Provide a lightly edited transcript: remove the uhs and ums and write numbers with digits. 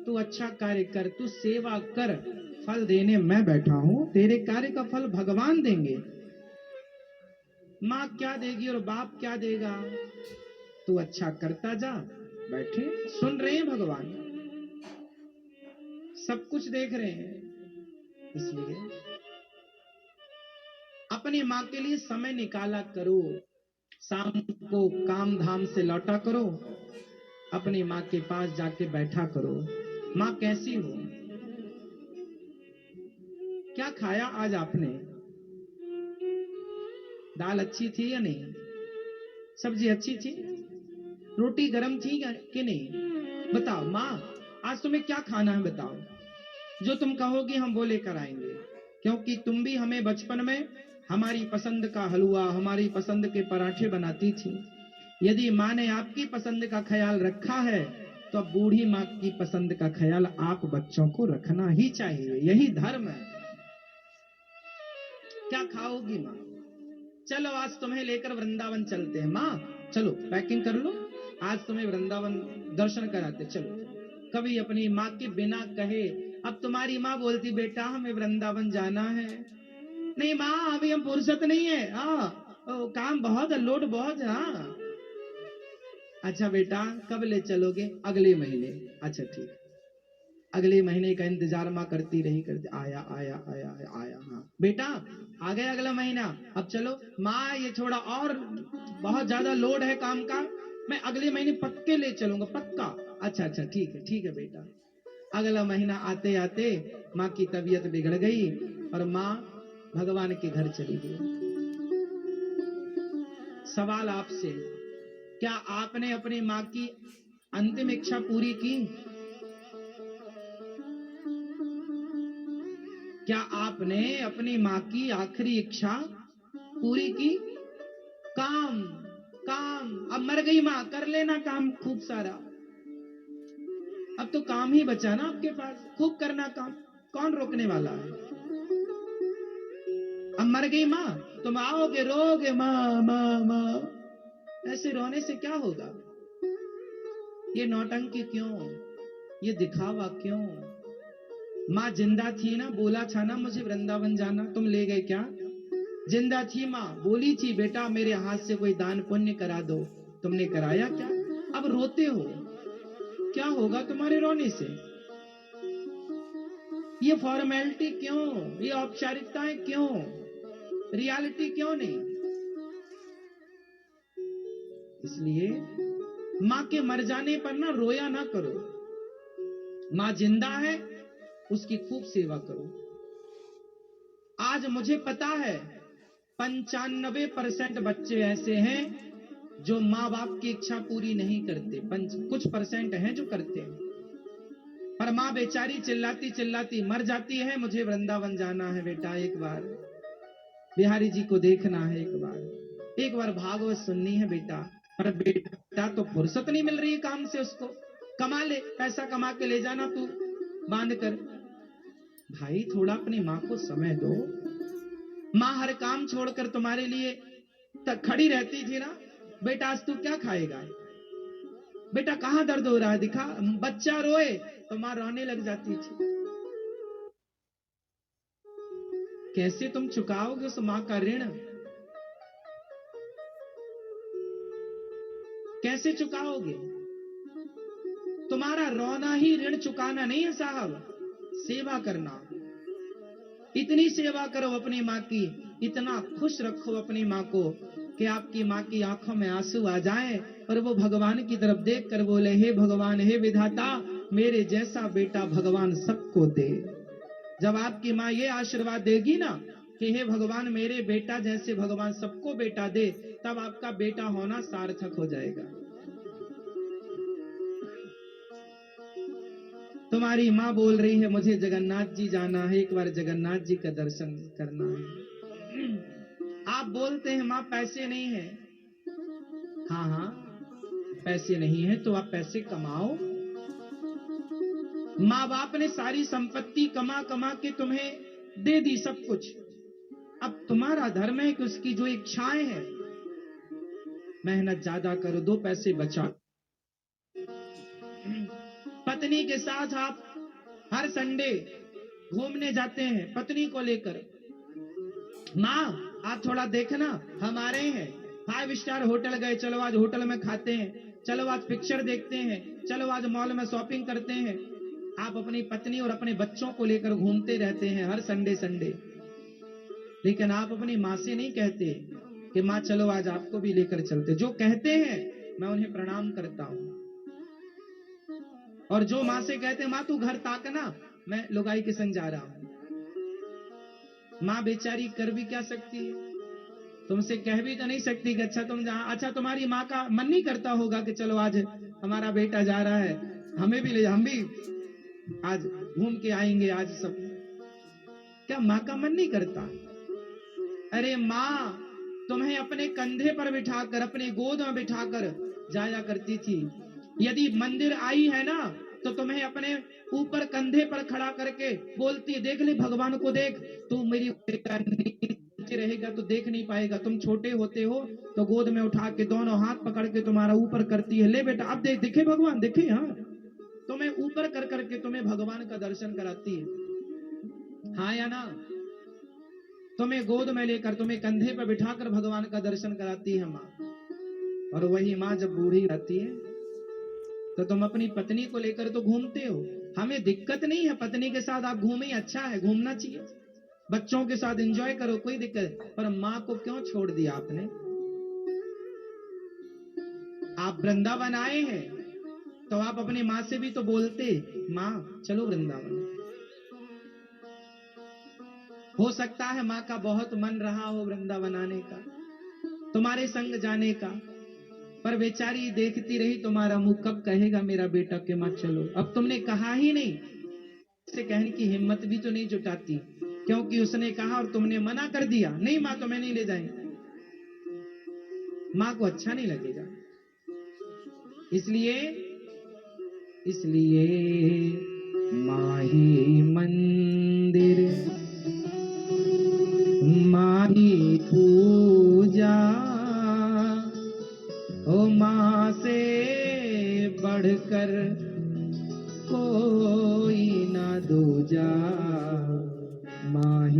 तू अच्छा कार्य कर, तू सेवा कर, फल देने मैं बैठा हूं, तेरे कार्य का फल भगवान देंगे। माँ क्या देगी और बाप क्या देगा? तू अच्छा करता जा, बैठे सुन रहे हैं भगवान, सब कुछ देख रहे हैं। इसलिए अपनी माँ के लिए समय निकाला करो, शाम को काम धाम से लौटा करो, अपनी माँ के पास जाके बैठा करो। माँ कैसी हो, क्या खाया आज आपने, दाल अच्छी थी या नहीं, सब्जी अच्छी थी, रोटी गर्म थी कि नहीं, बताओ माँ आज तुम्हें क्या खाना है, बताओ, जो तुम कहोगी हम वो लेकर आएंगे। क्योंकि तुम भी हमें बचपन में हमारी पसंद का हलवा, हमारी पसंद के पराठे बनाती थी। यदि माँ ने आपकी पसंद का ख्याल रखा है तो अब बूढ़ी माँ की पसंद का ख्याल आप बच्चों को रखना ही चाहिए, यही धर्म है। क्या खाओगी माँ? चलो आज तुम्हें लेकर वृंदावन चलते हैं माँ, चलो पैकिंग कर लो, आज तुम्हें वृंदावन दर्शन कराते चलो। कभी अपनी माँ के बिना कहे अब तुम्हारी माँ बोलती बेटा हमें वृंदावन जाना है, नहीं माँ अभी हम फुर्सत नहीं है, काम बहुत है, लोड बहुत है। हाँ अच्छा बेटा कब ले चलोगे? अगले महीने। अच्छा ठीक, अगले महीने का इंतजार माँ करती रही, करती आया आया आया आया, हाँ बेटा आ गया अगला महीना, अब चलो। माँ ये थोड़ा और बहुत ज्यादा लोड है काम का, मैं अगले महीने पक्के ले चलूंगा, पक्का। अच्छा अच्छा ठीक है बेटा। अगला महीना आते आते माँ की तबीयत बिगड़ गई और माँ भगवान के घर चली गई। सवाल आपसे, क्या आपने अपनी माँ की अंतिम इच्छा पूरी की? क्या आपने अपनी माँ की आखिरी इच्छा पूरी की? काम काम, अब मर गई माँ, कर लेना काम खूब सारा, अब तो काम ही बचा ना आपके पास, खूब करना काम, कौन रोकने वाला है? अब मर गई माँ, तुम आओगे रोगे माँ माँ माँ, ऐसे रोने से क्या होगा? ये नौटंकी क्यों, ये दिखावा क्यों? माँ जिंदा थी ना, बोला था ना मुझे वृंदावन जाना, तुम ले गए क्या? जिंदा थी माँ, बोली थी बेटा मेरे हाथ से कोई दान पुण्य करा दो, तुमने कराया क्या? अब रोते हो, क्या होगा तुम्हारे रोने से? ये फॉर्मेलिटी क्यों, ये औपचारिकताएं क्यों, रियलिटी क्यों नहीं? इसलिए माँ के मर जाने पर ना रोया ना करो, माँ जिंदा है उसकी खूब सेवा करो। आज मुझे पता है 95% बच्चे ऐसे हैं जो माँ बाप की इच्छा पूरी नहीं करते, कुछ परसेंट हैं जो करते हैं। पर माँ बेचारी चिल्लाती चिल्लाती मर जाती है, मुझे वृंदावन जाना है बेटा, एक बार बिहारी जी को देखना है, एक बार भागवत सुननी है बेटा। पर बेटा तो फुर्सत नहीं मिल रही काम से, उसको कमा ले, पैसा कमा के ले जाना तू बांध कर। भाई थोड़ा अपनी माँ को समय दो, माँ हर काम छोड़कर तुम्हारे लिए तक खड़ी रहती थी ना। बेटा आज तू क्या खाएगा, बेटा कहां दर्द हो रहा है दिखा, बच्चा रोए तो माँ रोने लग जाती थी। कैसे तुम चुकाओगे उस माँ का ऋण, कैसे चुकाओगे? तुम्हारा रोना ही ऋण चुकाना नहीं है साहब, सेवा करना। इतनी सेवा करो अपनी माँ की, इतना खुश रखो अपनी माँ को कि आपकी माँ की आंखों में आंसू आ जाएं और वो भगवान की तरफ देख कर बोले हे भगवान, हे विधाता, मेरे जैसा बेटा भगवान सबको दे। जब आपकी माँ ये आशीर्वाद देगी ना कि हे भगवान मेरे बेटा जैसे भगवान सबको बेटा दे, तब आपका बेटा होना सार्थक हो जाएगा। तुम्हारी माँ बोल रही है मुझे जगन्नाथ जी जाना है, एक बार जगन्नाथ जी का दर्शन करना है। आप बोलते हैं माँ पैसे नहीं है, हाँ हाँ पैसे नहीं है तो आप पैसे कमाओ। माँ बाप ने सारी संपत्ति कमा कमा के तुम्हें दे दी सब कुछ, अब तुम्हारा धर्म है कि उसकी जो इच्छाएं हैं मेहनत ज्यादा करो, दो पैसे बचाओ। पत्नी के साथ आप हर संडे घूमने जाते हैं पत्नी को लेकर, माँ आप थोड़ा देखना, हम आ रहे हैं, 5 स्टार होटल गए, चलो आज होटल में खाते हैं, चलो आज पिक्चर देखते हैं, चलो आज मॉल में शॉपिंग करते हैं। आप अपनी पत्नी और अपने बच्चों को लेकर घूमते रहते हैं हर संडे संडे, लेकिन आप अपनी माँ से नहीं कहते कि माँ चलो आज आपको भी लेकर चलते। जो कहते हैं मैं उन्हें प्रणाम करता हूं, और जो माँ से कहते हैं माँ तू घर ताकना, मैं लुगाई के संग जा रहा हूं। माँ बेचारी कर भी क्या सकती है, तुमसे कह भी तो नहीं सकती कि अच्छा तुम जहां, अच्छा तुम्हारी माँ का मन नहीं करता होगा कि चलो आज हमारा बेटा जा रहा है, हमें भी ले, हम भी आज घूम के आएंगे आज सब, क्या माँ का मन नहीं करता? अरे माँ तुम्हें अपने कंधे पर बिठाकर, अपने गोद में बिठाकर जाया करती थी। यदि मंदिर आई है ना तो तुम्हें अपने ऊपर कंधे पर खड़ा करके बोलती है देख ले भगवान को देख, तू मेरी नीचे रहेगा तो देख नहीं पाएगा, तुम छोटे होते हो तो गोद में उठा के दोनों हाथ पकड़ के तुम्हारा ऊपर करती है, ले बेटा अब देख, दिखे भगवान दिखे, हाँ तुम्हें ऊपर कर करके तुम्हें भगवान का दर्शन कराती है, हाँ या ना? तुम्हें गोद में लेकर, तुम्हें कंधे पर बिठाकर भगवान का दर्शन कराती है माँ। और वही माँ जब बूढ़ी रहती है तो तुम अपनी पत्नी को लेकर तो घूमते हो, हमें दिक्कत नहीं है, पत्नी के साथ आप घूमें, अच्छा है, घूमना चाहिए, बच्चों के साथ एंजॉय करो, कोई दिक्कत, पर माँ को क्यों छोड़ दिया आपने? आप वृंदावन आए हैं तो आप अपनी माँ से भी तो बोलते, माँ चलो वृंदावन। हो सकता है माँ का बहुत मन रहा हो वृंदावन आने का, तुम्हारे संग जाने का, पर बेचारी देखती रही तुम्हारा मुंह, कब कहेगा मेरा बेटा कि माँ चलो। अब तुमने कहा ही नहीं, से कहने की हिम्मत भी तो नहीं जुटाती, क्योंकि उसने कहा और तुमने मना कर दिया, नहीं माँ तुम्हें नहीं ले जाएंगे, माँ को अच्छा नहीं लगेगा। इसलिए माही मंदिर माही पूजा, ओ माँ से बढ़कर कोई ना दूजा, माही